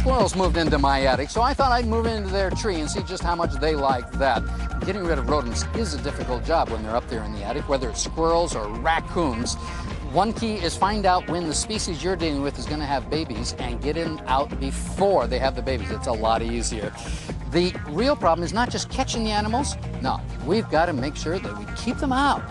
squirrels moved into my attic, so I thought I'd move into their tree and see just how much they like that. Getting rid of rodents is a difficult job when they're up there in the attic, whether it's squirrels or raccoons. One key is find out when the species you're dealing with is going to have babies and get them out before they have the babies. It's a lot easier. The real problem is not just catching the animals. No, we've got to make sure that we keep them out.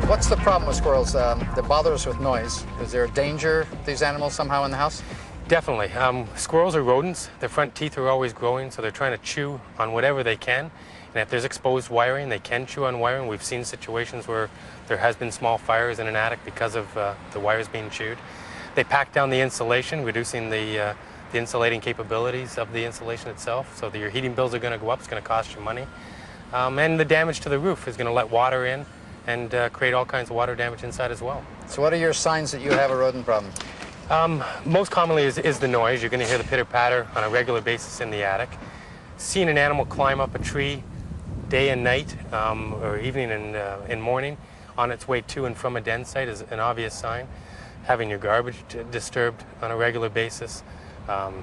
What's the problem with squirrels that bother us with noise? Is there a danger, these animals, somehow in the house? Definitely. Squirrels are rodents. Their front teeth are always growing, so they're trying to chew on whatever they can. And if there's exposed wiring, they can chew on wiring. We've seen situations where there has been small fires in an attic because of the wires being chewed. They pack down the insulation, reducing the insulating capabilities of the insulation itself. So that your heating bills are going to go up. It's going to cost you money. And the damage to the roof is going to let water in and create all kinds of water damage inside as well. So what are your signs that you have a rodent problem? Most commonly is the noise. You're going to hear the pitter-patter on a regular basis in the attic. Seeing an animal climb up a tree day and night, or evening and morning, on its way to and from a den site is an obvious sign. Having your garbage disturbed on a regular basis,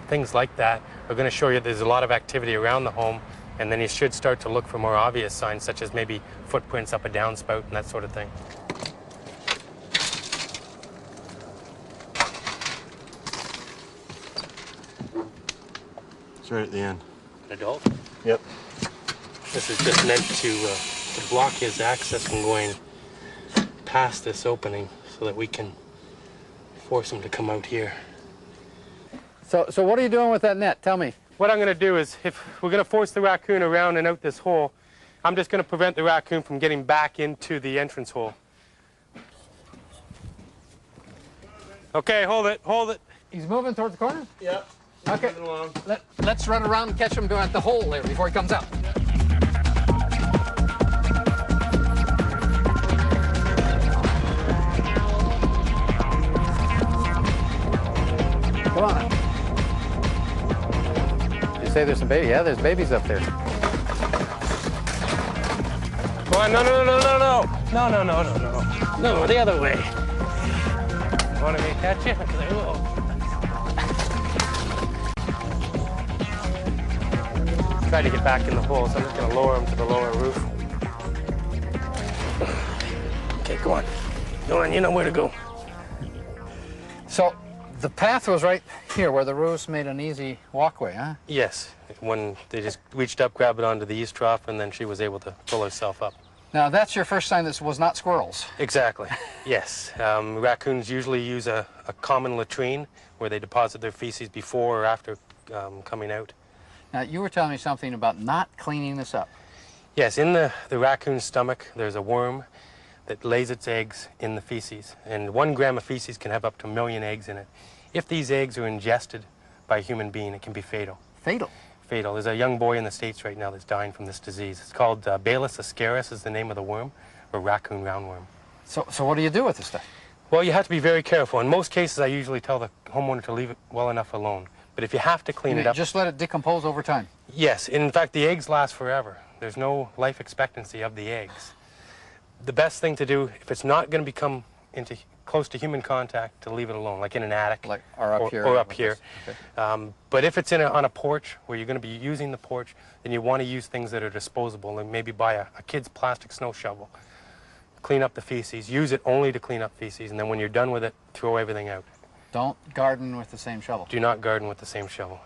things like that are going to show you there's a lot of activity around the home, and then you should start to look for more obvious signs, such as maybe footprints up a downspout and that sort of thing. It's right at the end. An adult? Yep. This is just meant to block his access from going past this opening so that we can force him to come out here. So what are you doing with that net? Tell me. What I'm going to do is, if we're going to force the raccoon around and out this hole, I'm just going to prevent the raccoon from getting back into the entrance hole. Okay, hold it, hold it. He's moving towards the corner? Yep. Okay, let's run around and catch him at the hole there before he comes out. Come on. You say there's some baby? Yeah, there's babies up there. Come on, no, no, no, no, no, no, no, no, no, no, no, the other way. Want me to catch you? Because I will. Try to get back in the hole, so I'm just going to lower him to the lower roof. Okay, go on. Go on, you know where to go. So the path was right here where the roofs made an easy walkway, huh? Yes, when they just reached up, grabbed it onto the east trough, and then she was able to pull herself up. Now that's your first sign this was not squirrels. Exactly, yes. Raccoons usually use a common latrine where they deposit their feces before or after coming out. Now you were telling me something about not cleaning this up. Yes, in the raccoon's stomach there's a worm that lays its eggs in the feces, and 1 gram of feces can have up to 1 million eggs in it. If these eggs are ingested by a human being, it can be fatal. Fatal? Fatal. There's a young boy in the States right now that's dying from this disease. It's called Balis ascaris is the name of the worm, or raccoon roundworm. So what do you do with this stuff? Well, you have to be very careful. In most cases, I usually tell the homeowner to leave it well enough alone. But if you have to clean it up... Just let it decompose over time? Yes. In fact, the eggs last forever. There's no life expectancy of the eggs. The best thing to do, if it's not going to become close to human contact, to leave it alone, like in an attic. Like, or up here. Or up here. Okay. But if it's on a porch, where you're going to be using the porch, then you want to use things that are disposable, and maybe buy a kid's plastic snow shovel. Clean up the feces. Use it only to clean up feces, and then when you're done with it, throw everything out. Don't garden with the same shovel. Do not garden with the same shovel.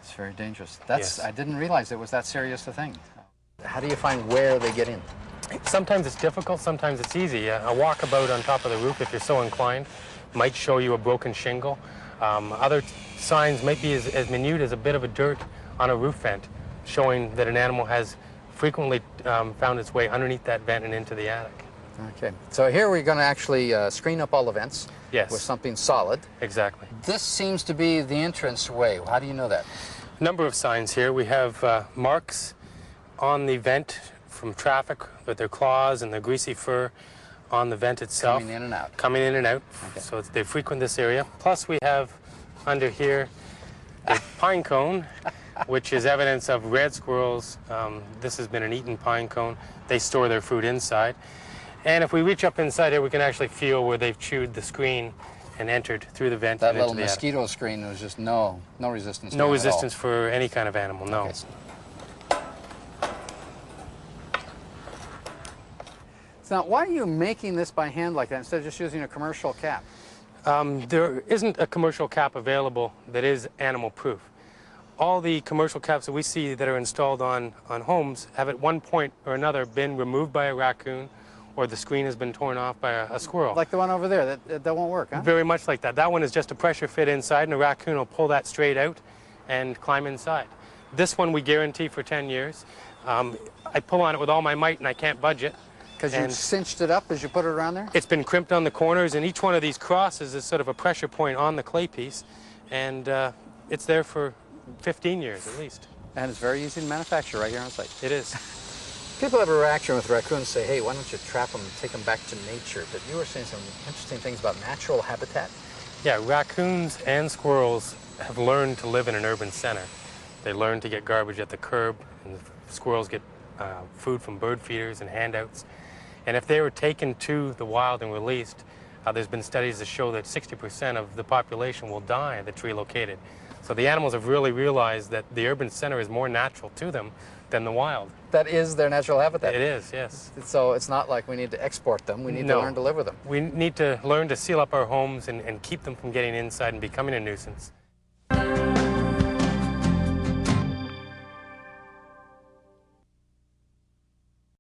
It's very dangerous. Yes. I didn't realize it was that serious a thing. How do you find where they get in? Sometimes it's difficult, sometimes it's easy. A walkabout on top of the roof, if you're so inclined, might show you a broken shingle. Other signs might be as minute as a bit of a dirt on a roof vent, showing that an animal has frequently found its way underneath that vent and into the attic. Okay, so here we're going to actually screen up all the vents. Yes. With something solid. Exactly. This seems to be the entrance way. How do you know that? A number of signs here. We have marks on the vent from traffic with their claws and their greasy fur on the vent itself. Coming in and out. Coming in and out. Okay. So they frequent this area. Plus we have under here a pine cone, which is evidence of red squirrels. This has been an eaten pine cone. They store their food inside. And if we reach up inside here, we can actually feel where they've chewed the screen and entered through the vent That and little into the attic. mosquito screen was just no resistance. No to it resistance at for any kind of animal, no. all. Okay. So now, why are you making this by hand like that instead of just using a commercial cap? There isn't a commercial cap available that is animal proof. All the commercial caps that we see that are installed on homes have at one point or another been removed by a raccoon, or the screen has been torn off by a squirrel. Like the one over there, that won't work, huh? Very much like that. That one is just a pressure fit inside, and a raccoon will pull that straight out and climb inside. This one we guarantee for 10 years. I pull on it with all my might and I can't budge it. Because you cinched it up as you put it around there? It's been crimped on the corners, and each one of these crosses is sort of a pressure point on the clay piece, and it's there for 15 years at least. And it's very easy to manufacture right here on site. It is. People have a reaction with raccoons, say, hey, why don't you trap them and take them back to nature? But you were saying some interesting things about natural habitat. Yeah, raccoons and squirrels have learned to live in an urban center. They learn to get garbage at the curb, and the squirrels get food from bird feeders and handouts. And if they were taken to the wild and released, there's been studies that show that 60% of the population will die that's relocated. So the animals have really realized that the urban center is more natural to them than the wild. That is their natural habitat. It is, yes. So it's not like we need to export them. We need to learn to live with them. We need to learn to seal up our homes and keep them from getting inside and becoming a nuisance.